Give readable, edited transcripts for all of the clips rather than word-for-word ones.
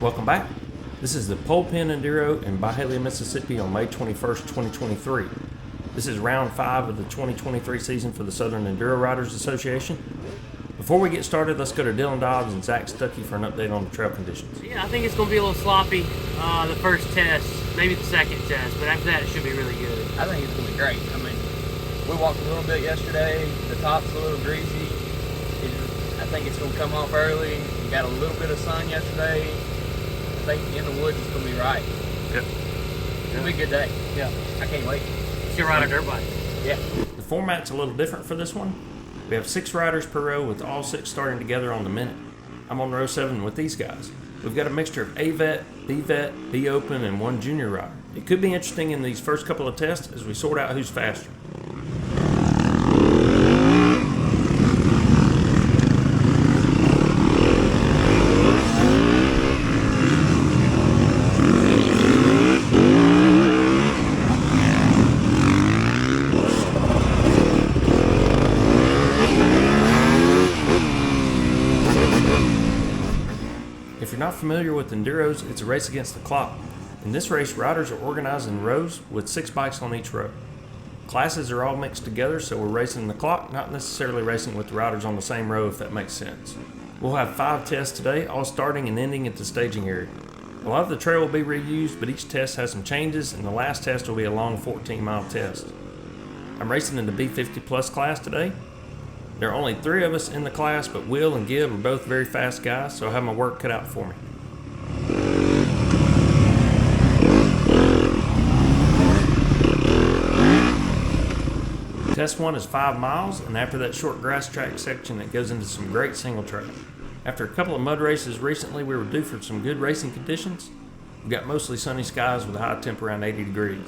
Welcome back. This is the Pole Pen Enduro in Byhalia, Mississippi on May 21st, 2023. This is round 5 of the 2023 season for the Southern Enduro Riders Association. Before we get started, let's go to Dylan Dobbs and Zach Stuckey for an update on the trail conditions. Yeah, I think it's going to be a little sloppy the first test, maybe the second test, but after that it should be really good. I think it's going to be great. I mean, we walked a little bit yesterday. The top's a little greasy. I think it's going to come off early. We got a little bit of sun yesterday. I think in the woods it's going to be right. Yep. It'll be a good day. Yeah. I can't wait. Let's get ride a dirt bike. Yeah. The format's a little different for this one. We have 6 riders per row with all 6 starting together on the minute. I'm on row 7 with these guys. We've got a mixture of A-Vet, B-Vet, B-Open, and 1 junior rider. It could be interesting in these first couple of tests as we sort out who's faster. If you're not familiar with enduros, it's a race against the clock. In this race, riders are organized in rows with 6 bikes on each row. Classes are all mixed together, so we're racing the clock, not necessarily racing with the riders on the same row, if that makes sense. We'll have 5 tests today, all starting and ending at the staging area. A lot of the trail will be reused, but each test has some changes, and the last test will be a long 14-mile test. I'm racing in the B50 Plus class today. There are only 3 of us in the class, but Will and Gibb are both very fast guys, so I have my work cut out for me. Test 1 is 5 miles, and after that short grass track section, it goes into some great single track. After a couple of mud races recently, we were due for some good racing conditions. We've got mostly sunny skies with a high temp around 80 degrees.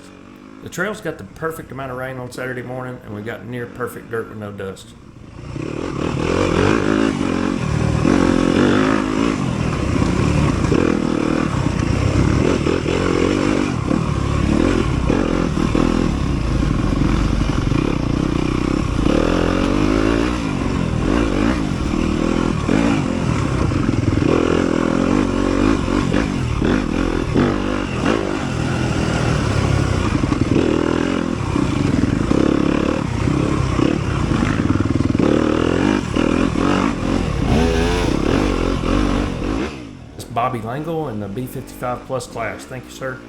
The trail's got the perfect amount of rain on Saturday morning, and we've got near perfect dirt with no dust. Bobby Langle in the B55 Plus class. Thank you, sir.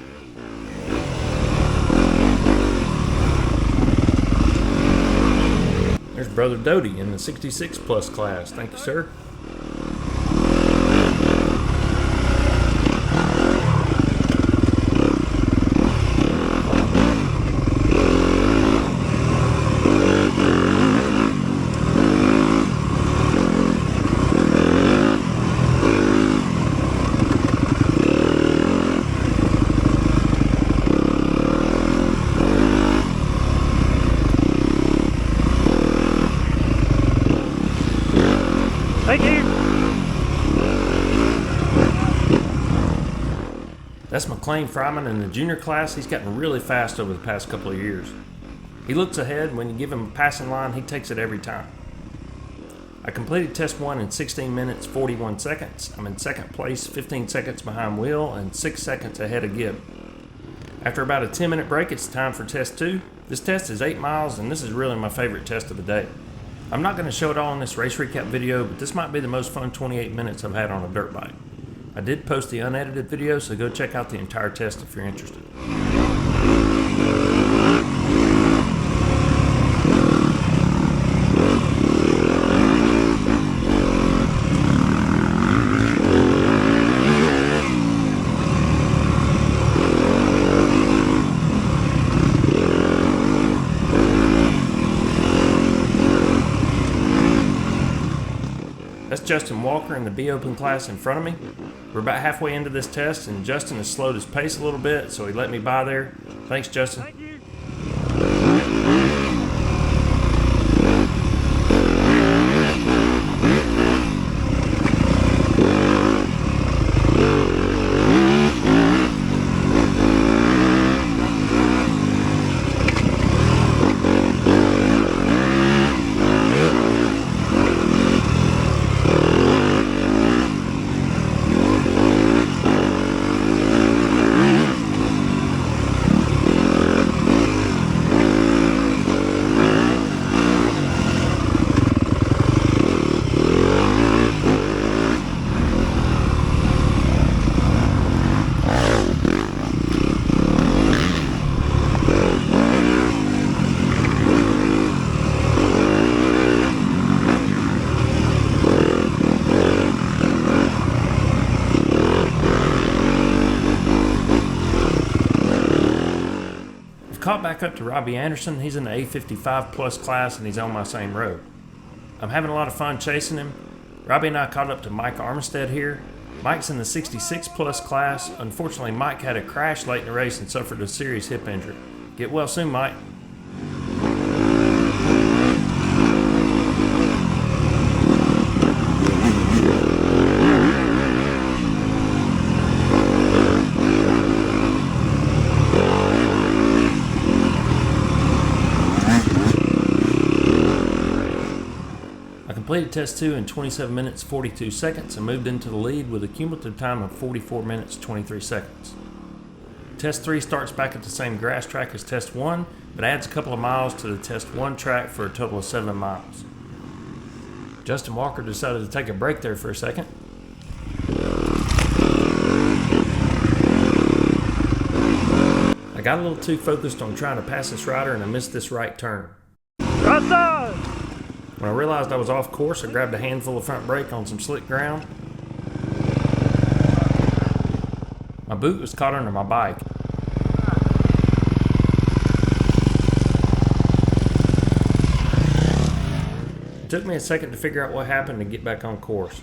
There's Brother Doty in the 66 Plus class. Thank you, sir. Thank you. That's McLean Fryman in the junior class. He's gotten really fast over the past couple of years. He looks ahead. When you give him a passing line, he takes it every time. I completed test 1 in 16 minutes, 41 seconds. I'm in second place, 15 seconds behind Will and 6 seconds ahead of Gibb. After about a 10-minute break, it's time for test 2. This test is 8 miles, and this is really my favorite test of the day. I'm not going to show it all in this race recap video, but this might be the most fun 28 minutes I've had on a dirt bike. I did post the unedited video, so go check out the entire test if you're interested. That's Justin Walker in the B-Open class in front of me. We're about halfway into this test, and Justin has slowed his pace a little bit, so he let me by there. Thanks, Justin. Thank you. caught back up to Robbie Anderson. He's in the A55 plus class and he's on my same road. I'm having a lot of fun chasing him. Robbie and I caught up to Mike Armistead here. Mike's in the 66 plus class. Unfortunately, Mike had a crash late in the race and suffered a serious hip injury. Get well soon, Mike. Completed test 2 in 27 minutes 42 seconds and moved into the lead with a cumulative time of 44 minutes 23 seconds. Test 3 starts back at the same grass track as test 1, but adds a couple of miles to the test 1 track for a total of 7 miles. Justin Walker decided to take a break there for a second. I got a little too focused on trying to pass this rider and I missed this right turn. Right side! When I realized I was off course, I grabbed a handful of front brake on some slick ground. My boot was caught under my bike. It took me a second to figure out what happened and get back on course.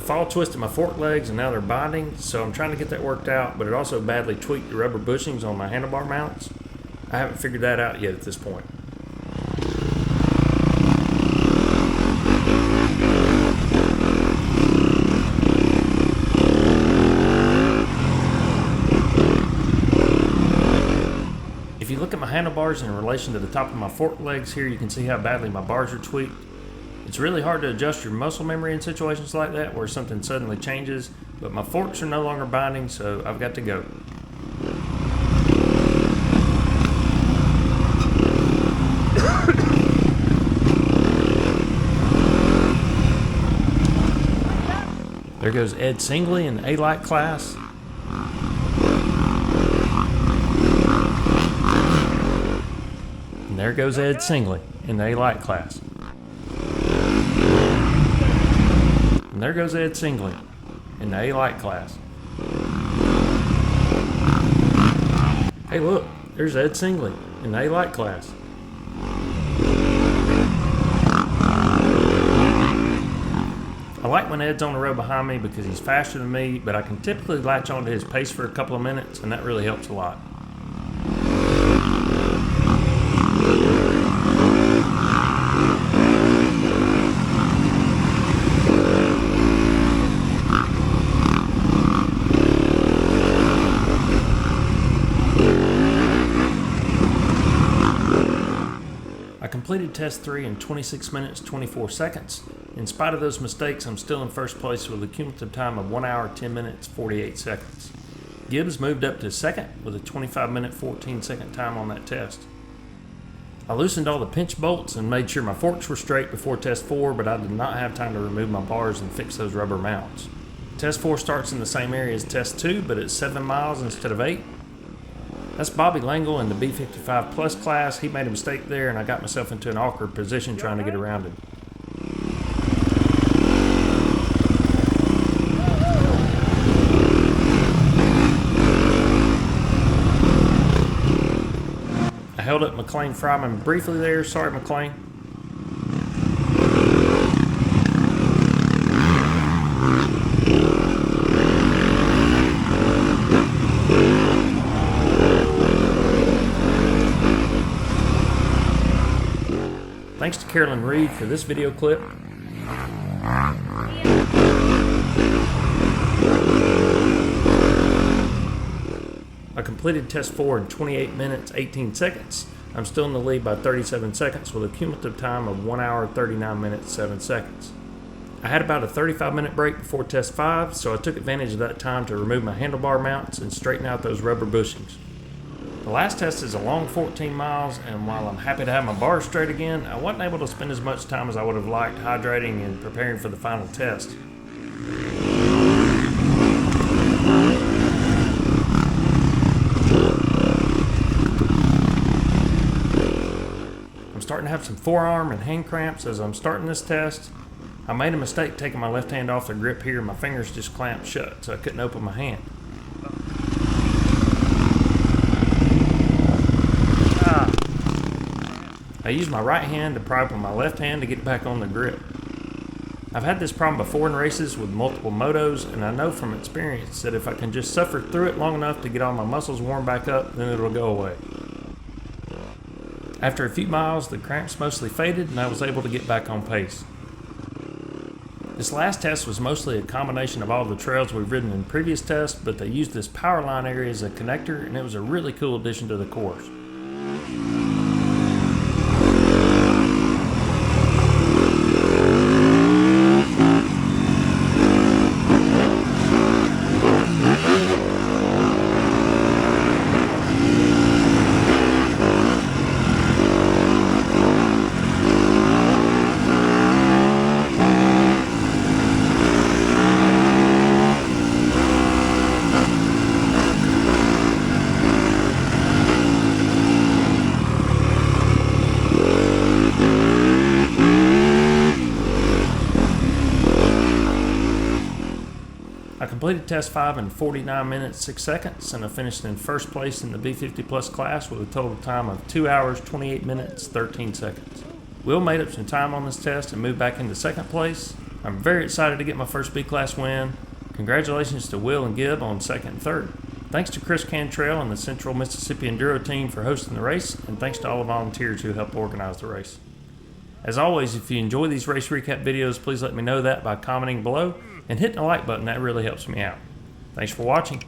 The fall twisted my fork legs and now they're binding, so I'm trying to get that worked out, but it also badly tweaked the rubber bushings on my handlebar mounts. I haven't figured that out yet at this point. If you look at my handlebars in relation to the top of my fork legs here, you can see how badly my bars are tweaked. It's really hard to adjust your muscle memory in situations like that where something suddenly changes, but my forks are no longer binding, so I've got to go. There goes Ed Singley in the A-Light class. And there goes Ed Singley in the A-Light class. And there goes Ed Singley in the A-Light class. Hey look, there's Ed Singley in the A-Light class. I like when Ed's on the road behind me because he's faster than me, but I can typically latch onto his pace for a couple of minutes and that really helps a lot. Completed test 3 in 26 minutes 24 seconds. In spite of those mistakes, I'm still in first place with a cumulative time of 1 hour 10 minutes 48 seconds. Gibbs moved up to second with a 25 minute 14 second time on that test. I loosened all the pinch bolts and made sure my forks were straight before test 4, but I did not have time to remove my bars and fix those rubber mounts. Test 4 starts in the same area as test 2, but it's 7 miles instead of 8. That's Bobby Langle in the B55 plus class. He made a mistake there and I got myself into an awkward position trying to get around him. I held up McLean Fryman briefly there. Sorry, McLean. Thanks to Carolyn Reed for this video clip. I completed test 4 in 28 minutes 18 seconds. I'm still in the lead by 37 seconds with a cumulative time of 1 hour 39 minutes 7 seconds. I had about a 35-minute break before test 5, so I took advantage of that time to remove my handlebar mounts and straighten out those rubber bushings. The last test is a long 14 miles, and while I'm happy to have my bars straight again, I wasn't able to spend as much time as I would have liked hydrating and preparing for the final test. I'm starting to have some forearm and hand cramps as I'm starting this test. I made a mistake taking my left hand off the grip here, and my fingers just clamped shut, so I couldn't open my hand. I used my right hand to pry up with my left hand to get back on the grip. I've had this problem before in races with multiple motos, and I know from experience that if I can just suffer through it long enough to get all my muscles warmed back up, then it'll go away. After a few miles, the cramps mostly faded and I was able to get back on pace. This last test was mostly a combination of all the trails we've ridden in previous tests, but they used this power line area as a connector, and it was a really cool addition to the course. I completed test 5 in 49 minutes 6 seconds, and I finished in first place in the B50 Plus class with a total time of 2 hours 28 minutes 13 seconds. Will made up some time on this test and moved back into second place. I'm very excited to get my first B class win. Congratulations to Will and Gibb on second and third. Thanks to Chris Cantrell and the Central Mississippi Enduro team for hosting the race, and thanks to all the volunteers who helped organize the race. As always, if you enjoy these race recap videos, please let me know that by commenting below and hitting the like button. That really helps me out. Thanks for watching.